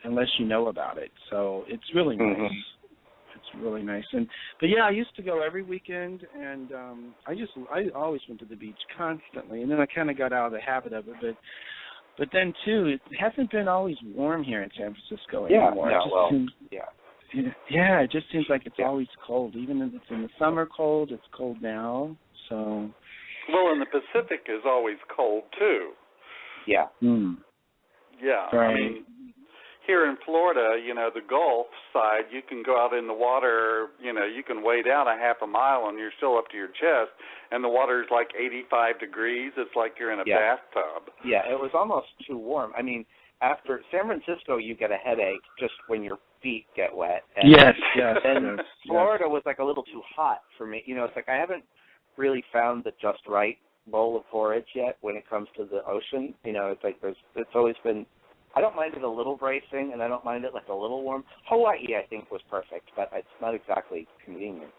unless you know about it. So it's really nice. It's really nice. But I used to go every weekend, and I always went to the beach constantly, and then I kind of got out of the habit of it. But then too, it hasn't been always warm here in San Francisco anymore. It just seems like it's always cold. Even if it's in the summer cold, it's cold now. So. Well, and the Pacific is always cold too. Yeah. Yeah. Right. I mean, here in Florida, the Gulf side, you can go out in the water, you can wade out a half a mile and you're still up to your chest, and the water's like 85 degrees. It's like you're in a bathtub. Yeah, it was almost too warm. I mean, after San Francisco, you get a headache just when your feet get wet. And, And Florida was like a little too hot for me. It's like I haven't really found the just right bowl of porridge yet when it comes to the ocean. It's like it's always been. I don't mind it a little bracing, and I don't mind it like a little warm. Hawaii, I think, was perfect, but it's not exactly convenient,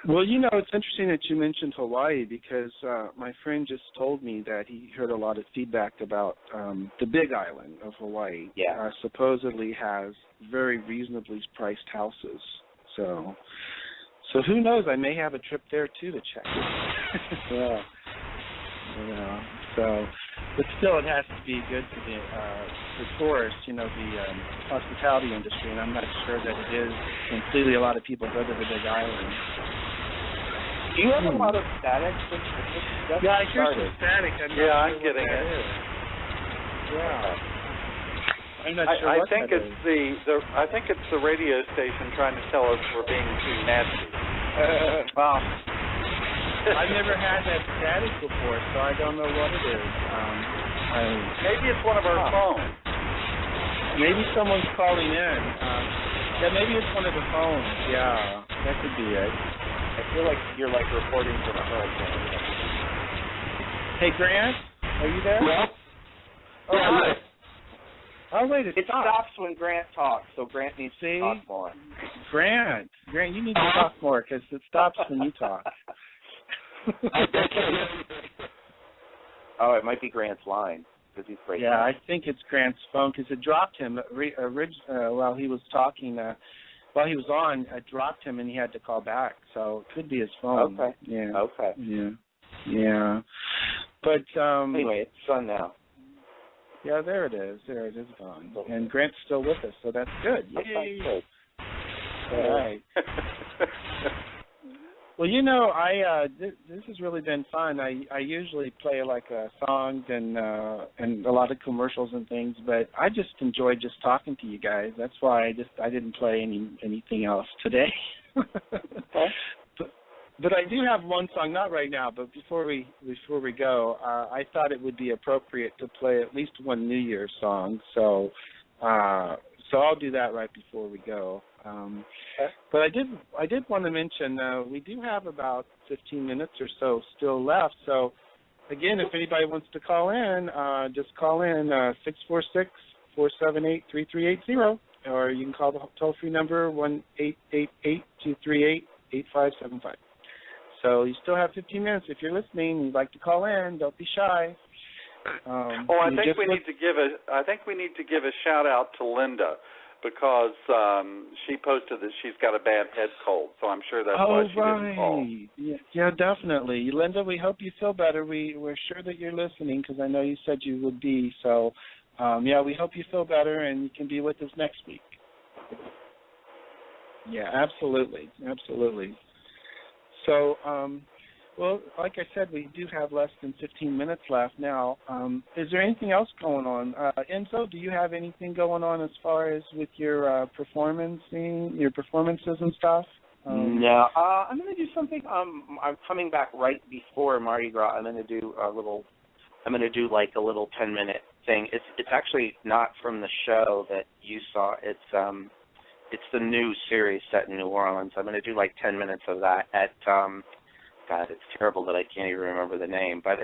Well, it's interesting that you mentioned Hawaii because my friend just told me that he heard a lot of feedback about the Big Island of Hawaii. Supposedly has very reasonably priced houses. So who knows? I may have a trip there too to check. But still, it has to be good for the tourists, the hospitality industry, and I'm not sure that it is. And clearly, a lot of people go to the Big Island. Do you have a lot of static? I hear some static. I'm getting it. I'm not sure what think it's I think it's the radio station trying to tell us we're being too nasty. Well, I've never had that static before, so I don't know what it is. Maybe it's one of our phones. Maybe someone's calling in. Maybe it's one of the phones. Yeah, that could be it. I feel like you're like reporting from a hurricane. Hey, Grant, are you there? Yeah. Right. Oh, wait, it stops when Grant talks, so Grant needs to talk more. Grant, you need to talk more because it stops when you talk. Oh, it might be Grant's line because he's breaking. Yeah, I think it's Grant's phone because it dropped him while he was talking. While he was on, it dropped him and he had to call back. So it could be his phone. Okay. Yeah. Okay. Yeah. But anyway, it's done now. Yeah, there it is. There it is gone. And Grant's still with us, so that's good. Yay. Okay, good. All right. Well, this has really been fun. I usually play like songs and a lot of commercials and things, but I just enjoyed just talking to you guys. That's why I didn't play anything else today. Okay. But I do have one song, not right now, but before we go, I thought it would be appropriate to play at least one New Year's song. So I'll do that right before we go. But I did want to mention we do have about 15 minutes or so still left. So again, if anybody wants to call in, just call in 646-478-3380, or you can call the toll-free number 1-888-238-8575. So you still have 15 minutes. If you're listening and you'd like to call in, don't be shy. I think we need to give a shout out to Linda, because she posted that she's got a bad head cold, so I'm sure that's why she didn't call. Yeah, definitely. Linda, we hope you feel better. We're sure that you're listening, because I know you said you would be. So, we hope you feel better and you can be with us next week. Yeah, absolutely. So, well, like I said, we do have less than 15 minutes left now. Is there anything else going on? Enzo, do you have anything going on as far as with your performances and stuff? No. I'm going to do something. I'm coming back right before Mardi Gras. I'm going to do like a little 10-minute thing. It's actually not from the show that you saw. It's the new series set in New Orleans. I'm going to do like 10 minutes of that at God, it's terrible that I can't even remember the name, but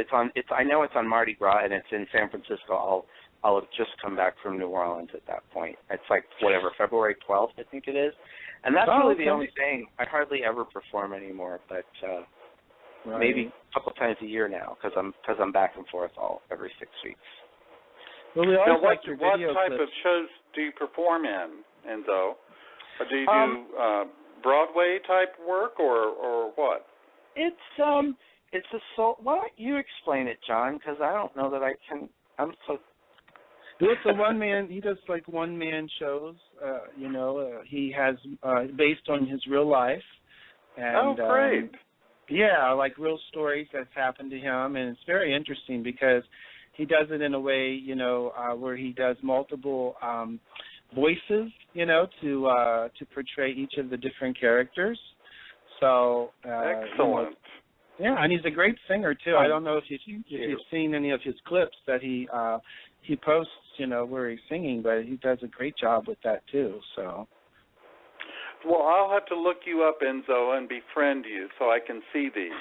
I know it's on Mardi Gras and it's in San Francisco. I'll have just come back from New Orleans at that point. It's like February 12th, I think it is. And that's really the only thing. I hardly ever perform anymore, but maybe a couple times a year now, because I'm back and forth every 6 weeks. Well, we always what type of shows do you perform in, Enzo? Or do you do Broadway type work or what? It's a soul. Why don't you explain it, John? Because I don't know that I can. I'm so. It's a one-man. He does like one-man shows. He has based on his real life. And, great. Like real stories that's happened to him, and it's very interesting because he does it in a way, where he does multiple voices, to portray each of the different characters. So excellent. And he's a great singer too. I don't know if you've seen any of his clips that he posts, where he's singing, but he does a great job with that too. So. Well, I'll have to look you up, Enzo, and befriend you so I can see these.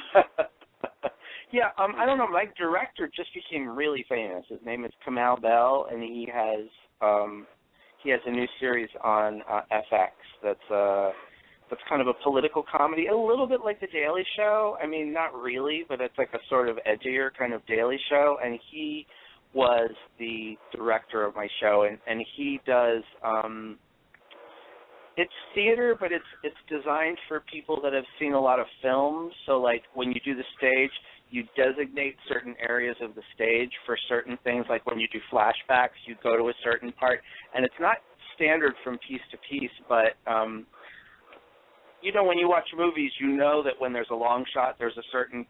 Yeah, I don't know. My director just became really famous. His name is Kamal Bell, and he has a new series on FX that's kind of a political comedy, a little bit like The Daily Show. I mean, not really, but it's like a sort of edgier kind of Daily Show. And he was the director of my show, and he does. It's theater, but it's designed for people that have seen a lot of films. So, like when you do the stage, you designate certain areas of the stage for certain things. Like when you do flashbacks, you go to a certain part, and it's not standard from piece to piece, but when you watch movies, you know that when there's a long shot, there's a certain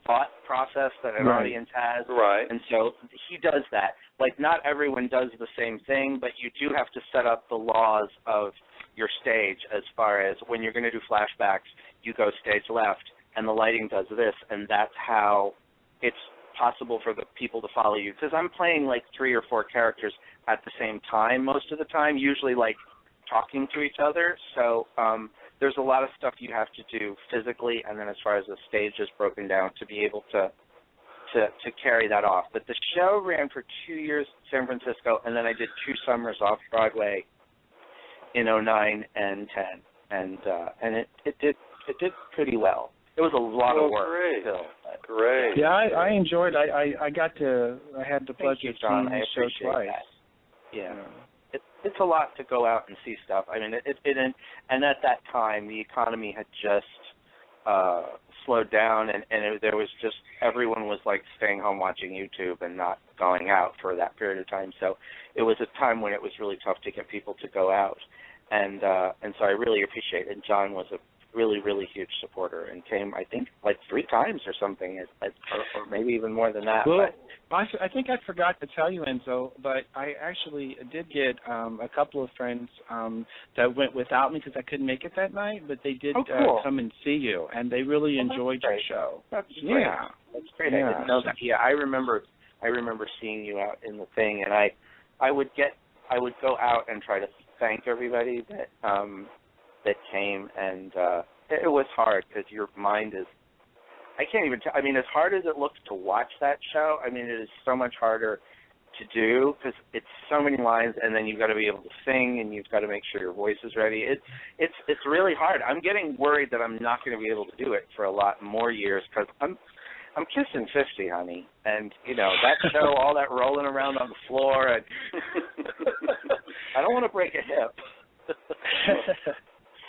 thought process that an audience has. Right. And so he does that. Like, not everyone does the same thing, but you do have to set up the laws of your stage as far as when you're going to do flashbacks, you go stage left, and the lighting does this, and that's how it's possible for the people to follow you. Because I'm playing like 3 or 4 characters at the same time most of the time, usually like talking to each other. So there's a lot of stuff you have to do physically, and then as far as the stage is broken down to be able to carry that off. But the show ran for 2 years in San Francisco, and then I did 2 summers off Broadway in 2009 and 10, and it did pretty well. It was a lot of work. Great. Still, great. Yeah, I enjoyed. I had the pleasure of seeing the show twice. That. Yeah. It's a lot to go out and see stuff. I mean, and at that time, the economy had just slowed down, and there was just, everyone was like staying home watching YouTube and not going out for that period of time. So it was a time when it was really tough to get people to go out, and so I really appreciate it. And John was a really, really huge supporter and came, I think, like 3 times or something, or maybe even more than that. Well, I think I forgot to tell you, Enzo, but I actually did get a couple of friends that went without me because I couldn't make it that night, but they did come and see you, and they really enjoyed your show. That's great. Yeah. That's great. Yeah. I didn't know that. Yeah, I remember seeing you out in the thing, and I would go out and try to thank everybody that came, and it was hard because your mind is, I can't even tell, I mean, as hard as it looks to watch that show, I mean, it is so much harder to do because it's so many lines, and then you've got to be able to sing, and you've got to make sure your voice is ready. It's really hard. I'm getting worried that I'm not going to be able to do it for a lot more years because I'm kissing 50, honey, and that show, all that rolling around on the floor, and I don't want to break a hip.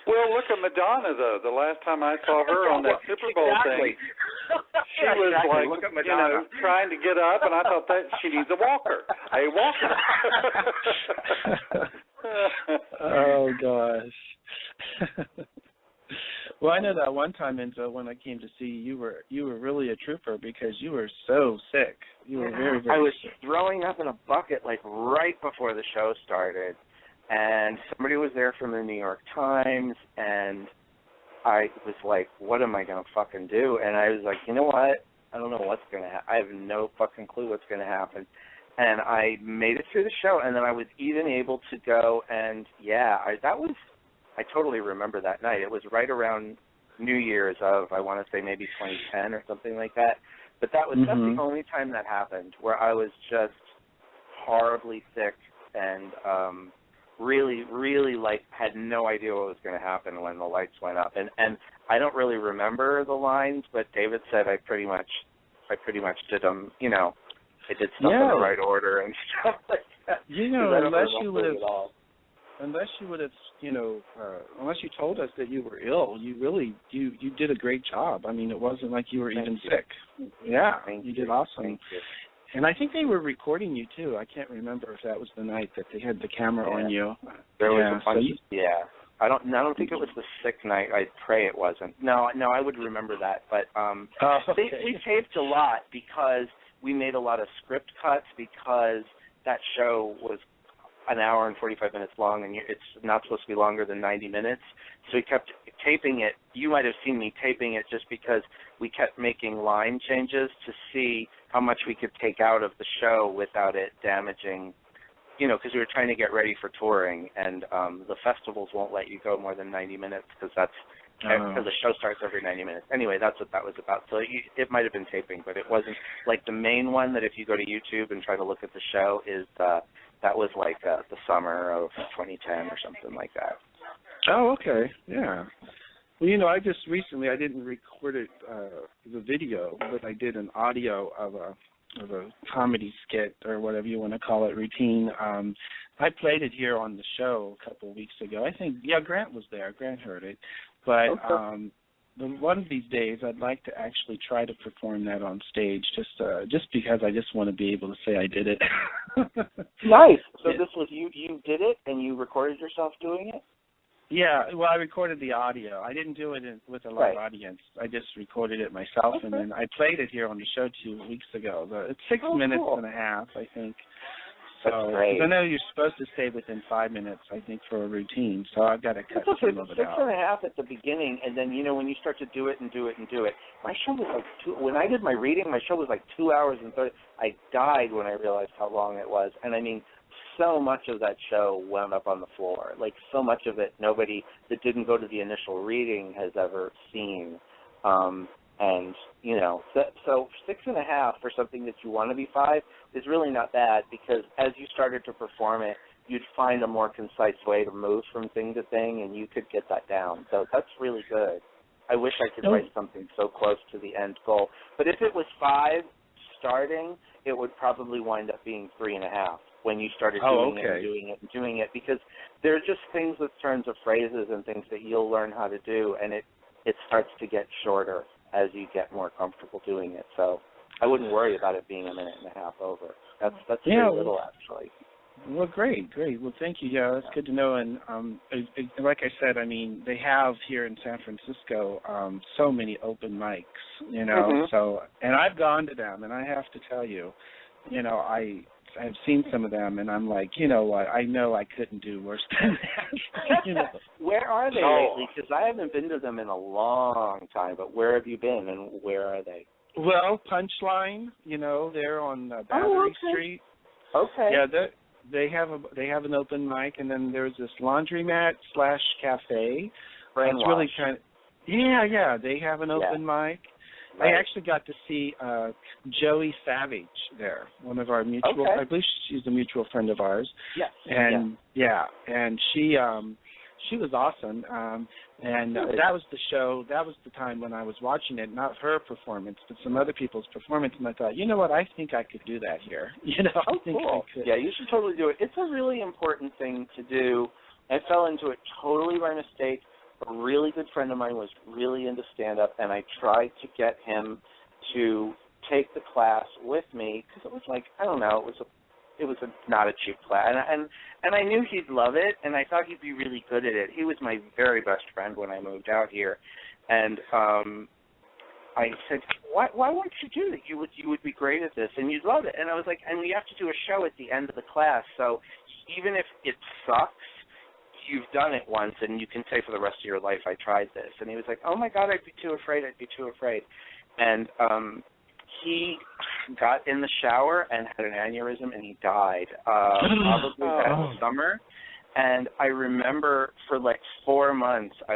Well, look at Madonna, though. The last time I saw her on that Super Bowl thing, she was like, look at Madonna. trying to get up, and I thought that she needs a walker. A walker. Oh, gosh. Well, I know that one time, Enzo, when I came to see you, you were really a trooper because you were so sick. You were very, very I was sick. throwing up in a bucket like right before the show started, and somebody was there from the New York Times, and I was like, what am I going to fucking do? And I was like, you know what? I don't know what's going to happen. I have no fucking clue what's going to happen. And I made it through the show, and then I was even able to go, and I totally remember that night. It was right around New Year's of, I want to say maybe 2010 or something like that. But that's the only time that happened where I was just horribly sick and really, really had no idea what was going to happen when the lights went up. And I don't really remember the lines, but David said I pretty much did them. I did stuff in the right order and stuff like that. Unless you would have, unless you told us that you were ill, you did a great job. I mean, it wasn't like you were even sick. Yeah, you did awesome. Thank you. And I think they were recording you too. I can't remember if that was the night that they had the camera on you. There was a bunch. I don't think it was the sick night. I pray it wasn't. No, I would remember that. But we taped a lot because we made a lot of script cuts because that show was an hour and 45 minutes long, and it's not supposed to be longer than 90 minutes. So we kept taping it. You might have seen me taping it just because we kept making line changes to see how much we could take out of the show without it damaging, because we were trying to get ready for touring, and the festivals won't let you go more than 90 minutes because the show starts every 90 minutes. Anyway, that's what that was about. So it might have been taping, but it wasn't like the main one that if you go to YouTube and try to look at the show is that was like the summer of 2010 or something like that. Oh, okay. Yeah. Well, I just recently, I didn't record it, the video, but I did an audio of a comedy skit or whatever you want to call it, routine. I played it here on the show a couple of weeks ago. I think, Grant was there. Grant heard it. But one of these days, I'd like to actually try to perform that on stage, just because I just want to be able to say I did it. Nice. So this was you did it, and you recorded yourself doing it? Yeah, well, I recorded the audio. I didn't do it with a live audience. I just recorded it myself, and then I played it here on the show 2 weeks ago. It's 6 minutes and a half, I think. So, I know you're supposed to stay within 5 minutes, I think, for a routine, so I've got to cut some of it out. 6.5 at the beginning, and then, when you start to do it, my show was like when I did my reading, my show was like 2 hours and 30. I died when I realized how long it was, and I mean, so much of that show wound up on the floor. Like, so much of it, nobody that didn't go to the initial reading has ever seen. And, so 6.5 for something that you want to be 5 is really not bad because as you started to perform it, you'd find a more concise way to move from thing to thing, and you could get that down. So that's really good. I wish I could write something so close to the end goal. But if it was 5 starting, it would probably wind up being 3.5 when you started doing it because there are just things with turns of phrases and things that you'll learn how to do, and it starts to get shorter as you get more comfortable doing it. So I wouldn't worry about it being 1.5 minutes over. That's very little, actually. Well, great. Well, thank you. Yeah, that's good to know. And like I said, I mean, they have here in San Francisco so many open mics, you know. So, and I've gone to them, and I have to tell you, you know, I've seen some of them, and I'm like, you know what? I know I couldn't do worse than that. You know? Where are they lately? Because I haven't been to them in a long time. But where have you been, and where are they? Well, Punchline, you know, they're on Battery Street. Okay. Yeah, they have an open mic, and then there's this laundromat / cafe. It's really kind of yeah. They have an open mic. Right. I actually got to see Joey Savage there, one of our mutual. I believe she's a mutual friend of ours. Yes. And and she was awesome. And that was the show. That was the time when I was watching it, not her performance, but some other people's performance. And I thought, you know what? I think I could do that here. You know, I think I could. Yeah, you should totally do it. It's a really important thing to do. I fell into it totally by mistake. A really good friend of mine was really into stand-up, and I tried to get him to take the class with me because it was like, I don't know, it was not a cheap class, and I knew he'd love it, and I thought he'd be really good at it. He was my very best friend when I moved out here, and I said, why won't you do it? You would be great at this, and you'd love it. And I was like, and we have to do a show at the end of the class, so even if it sucks, you've done it once, and you can say for the rest of your life, I tried this. And he was like, oh, my God, I'd be too afraid. And he got in the shower and had an aneurysm, and he died probably that summer. And I remember for like 4 months, I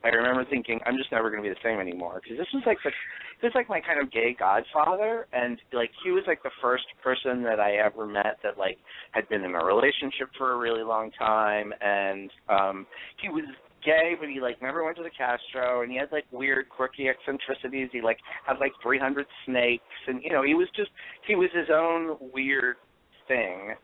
remember thinking, I'm just never going to be the same anymore, because this was like my kind of gay godfather, and like he was like the first person that I ever met that like had been in a relationship for a really long time, and he was gay, but he like never went to the Castro, and he had like weird quirky eccentricities. He like had like 300 snakes, and you know, he was his own weird thing.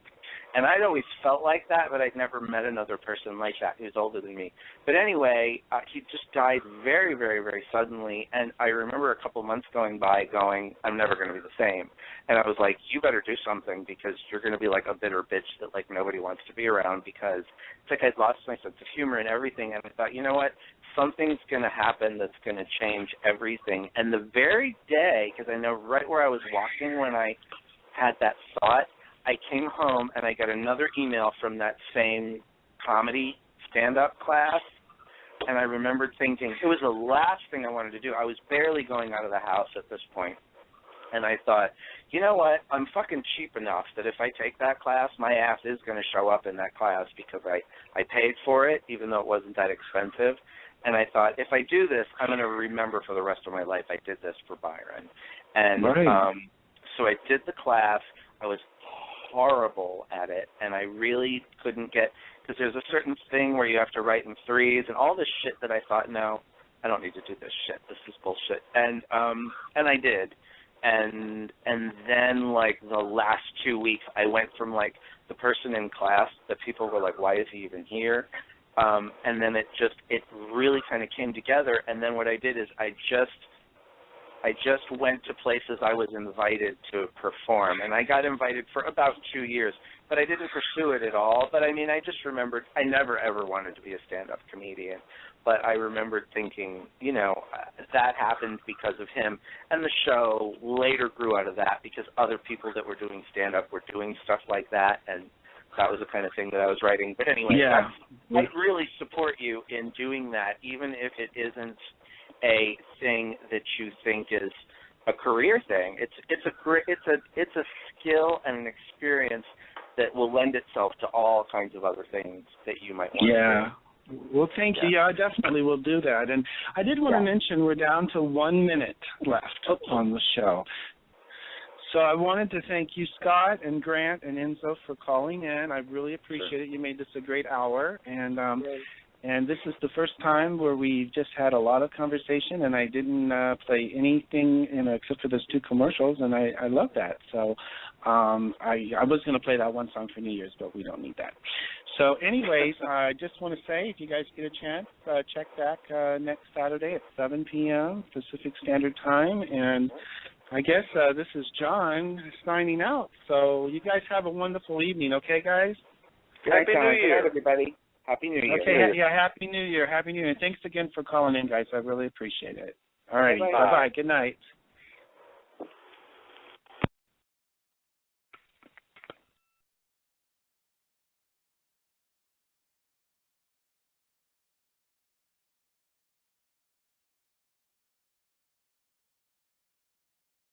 And I'd always felt like that, but I'd never met another person like that. He was older than me. But anyway, he just died very, very, very suddenly. And I remember a couple of months going by going, I'm never going to be the same. And I was like, you better do something, because you're going to be like a bitter bitch that like nobody wants to be around, because it's like I'd lost my sense of humor and everything. And I thought, you know what? Something's going to happen that's going to change everything. And the very day, because I know right where I was walking when I had that thought, I came home and I got another email from that same comedy stand-up class, and I remembered thinking, it was the last thing I wanted to do. I was barely going out of the house at this point, and I thought, you know what, I'm fucking cheap enough that if I take that class, my ass is going to show up in that class, because I paid for it, even though it wasn't that expensive. And I thought, if I do this, I'm going to remember for the rest of my life I did this for Byron. And so I did the class. I was horrible at it, and I really couldn't get, because there's a certain thing where you have to write in threes and all this shit that I thought, no, I don't need to do this shit. This is bullshit. And I did. And then like the last 2 weeks, I went from like the person in class that people were like, why is he even here? And then it really kind of came together. And then what I did is I just went to places I was invited to perform, and I got invited for about 2 years, but I didn't pursue it at all. But I mean, I just remembered I never ever wanted to be a stand-up comedian, but I remembered thinking, you know, that happened because of him, and the show later grew out of that because other people that were doing stand-up were doing stuff like that, and that was the kind of thing that I was writing. But anyway, I really support you in doing that, even if it isn't a thing that you think is a career thing. It's a skill and an experience that will lend itself to all kinds of other things that you might want to do. Well, thank you. Yeah, I definitely will do that. And I did want to mention we're down to 1 minute left on the show. So I wanted to thank you, Scott and Grant and Enzo, for calling in. I really appreciate it. You made this a great hour. And this is the first time where we've just had a lot of conversation, and I didn't play anything except for those 2 commercials, and I love that. So I was going to play that one song for New Year's, but we don't need that. So anyways, I just want to say, if you guys get a chance, check back next Saturday at 7 p.m. Pacific Standard Time, and I guess this is John signing out. So you guys have a wonderful evening, okay, guys? Happy New Year, everybody. Happy New Year. Okay, yeah, Happy New Year. Happy New Year. And thanks again for calling in, guys. I really appreciate it. All right, bye-bye. Good night.